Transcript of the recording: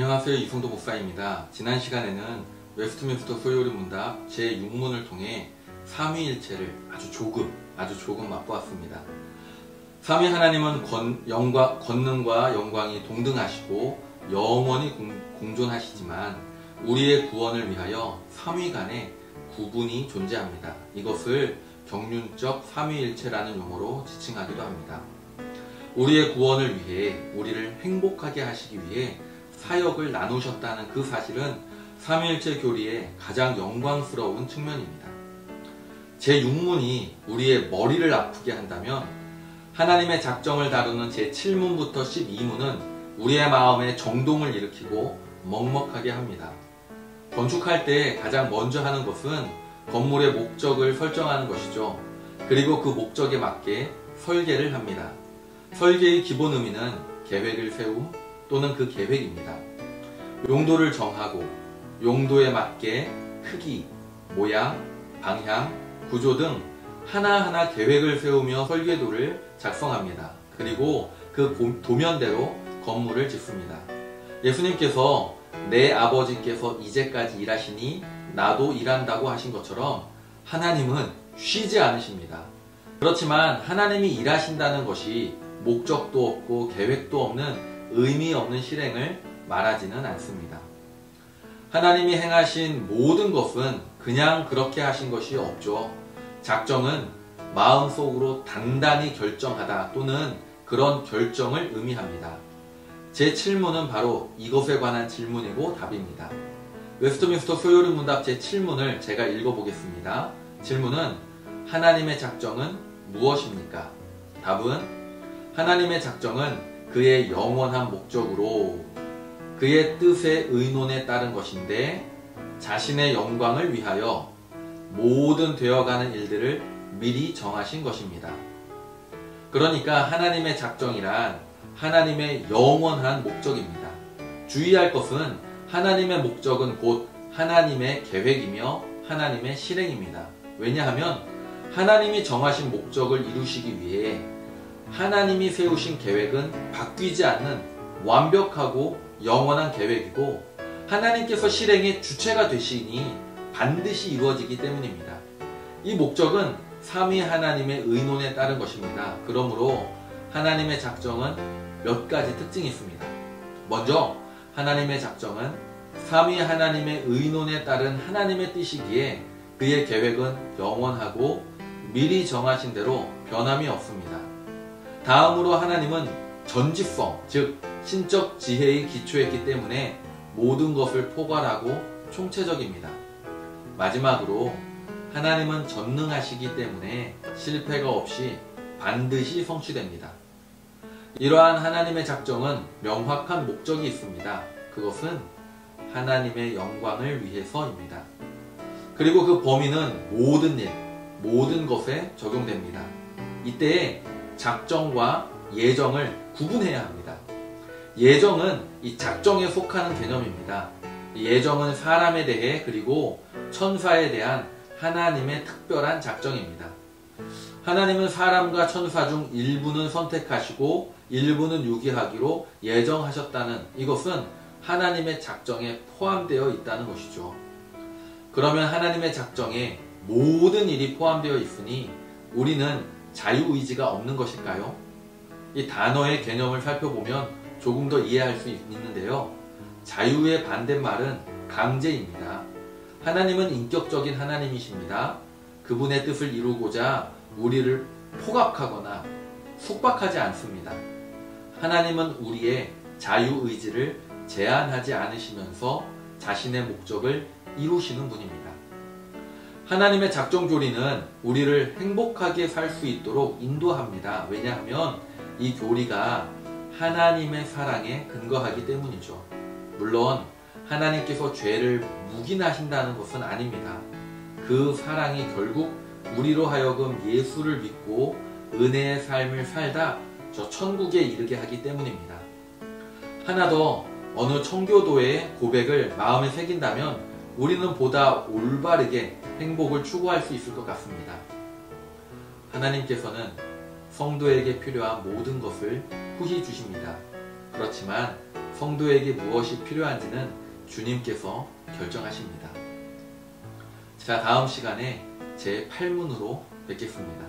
안녕하세요. 이성도 목사입니다. 지난 시간에는 웨스트민스터 소요리 문답 제6문을 통해 삼위일체를 아주 조금 맛보았습니다. 삼위 하나님은 권능과 영광이 동등하시고 영원히 공존하시지만 우리의 구원을 위하여 삼위 간의 구분이 존재합니다. 이것을 경륜적 삼위일체라는 용어로 지칭하기도 합니다. 우리의 구원을 위해 우리를 행복하게 하시기 위해 사역을 나누셨다는 그 사실은 삼위일체 교리의 가장 영광스러운 측면입니다. 제6문이 우리의 머리를 아프게 한다면 하나님의 작정을 다루는 제7문부터 12문은 우리의 마음에 정동을 일으키고 먹먹하게 합니다. 건축할 때 가장 먼저 하는 것은 건물의 목적을 설정하는 것이죠. 그리고 그 목적에 맞게 설계를 합니다. 설계의 기본 의미는 계획을 세움 또는 그 계획입니다. 용도를 정하고 용도에 맞게 크기, 모양, 방향, 구조 등 하나하나 계획을 세우며 설계도를 작성합니다. 그리고 그 도면대로 건물을 짓습니다. 예수님께서 내 아버지께서 이제까지 일하시니 나도 일한다고 하신 것처럼 하나님은 쉬지 않으십니다. 그렇지만 하나님이 일하신다는 것이 목적도 없고 계획도 없는 의미 없는 실행을 말하지는 않습니다. 하나님이 행하신 모든 것은 그냥 그렇게 하신 것이 없죠. 작정은 마음속으로 단단히 결정하다 또는 그런 결정을 의미합니다. 제7문은 바로 이것에 관한 질문이고 답입니다. 웨스트민스터 소요리 문답 제7문을 제가 읽어보겠습니다. 질문은 하나님의 작정은 무엇입니까? 답은 하나님의 작정은 그의 영원한 목적으로 그의 뜻의 의논에 따른 것인데 자신의 영광을 위하여 모든 되어가는 일들을 미리 정하신 것입니다. 그러니까 하나님의 작정이란 하나님의 영원한 목적입니다. 주의할 것은 하나님의 목적은 곧 하나님의 계획이며 하나님의 실행입니다. 왜냐하면 하나님이 정하신 목적을 이루시기 위해 하나님이 세우신 계획은 바뀌지 않는 완벽하고 영원한 계획이고 하나님께서 실행의 주체가 되시니 반드시 이루어지기 때문입니다. 이 목적은 삼위 하나님의 의논에 따른 것입니다. 그러므로 하나님의 작정은 몇 가지 특징이 있습니다. 먼저 하나님의 작정은 삼위 하나님의 의논에 따른 하나님의 뜻이기에 그의 계획은 영원하고 미리 정하신 대로 변함이 없습니다. 다음으로 하나님은 전지성, 즉 신적 지혜의 기초였기 때문에 모든 것을 포괄하고 총체적입니다. 마지막으로 하나님은 전능하시기 때문에 실패가 없이 반드시 성취됩니다. 이러한 하나님의 작정은 명확한 목적이 있습니다. 그것은 하나님의 영광을 위해서입니다. 그리고 그 범위는 모든 일, 모든 것에 적용됩니다. 이때에 작정과 예정을 구분해야 합니다. 예정은 이 작정에 속하는 개념입니다. 예정은 사람에 대해 그리고 천사에 대한 하나님의 특별한 작정입니다. 하나님은 사람과 천사 중 일부는 선택하시고 일부는 유기하기로 예정하셨다는 이것은 하나님의 작정에 포함되어 있다는 것이죠. 그러면 하나님의 작정에 모든 일이 포함되어 있으니 우리는 자유의지가 없는 것일까요? 이 단어의 개념을 살펴보면 조금 더 이해할 수 있는데요. 자유의 반대말은 강제입니다. 하나님은 인격적인 하나님이십니다. 그분의 뜻을 이루고자 우리를 포갑하거나 속박하지 않습니다. 하나님은 우리의 자유의지를 제한하지 않으시면서 자신의 목적을 이루시는 분입니다. 하나님의 작정 교리는 우리를 행복하게 살 수 있도록 인도합니다. 왜냐하면 이 교리가 하나님의 사랑에 근거하기 때문이죠. 물론 하나님께서 죄를 묵인하신다는 것은 아닙니다. 그 사랑이 결국 우리로 하여금 예수를 믿고 은혜의 삶을 살다 저 천국에 이르게 하기 때문입니다. 하나 더 어느 청교도의 고백을 마음에 새긴다면 우리는 보다 올바르게 행복을 추구할 수 있을 것 같습니다. 하나님께서는 성도에게 필요한 모든 것을 후히 주십니다. 그렇지만 성도에게 무엇이 필요한지는 주님께서 결정하십니다. 자, 다음 시간에 제 8문으로 뵙겠습니다.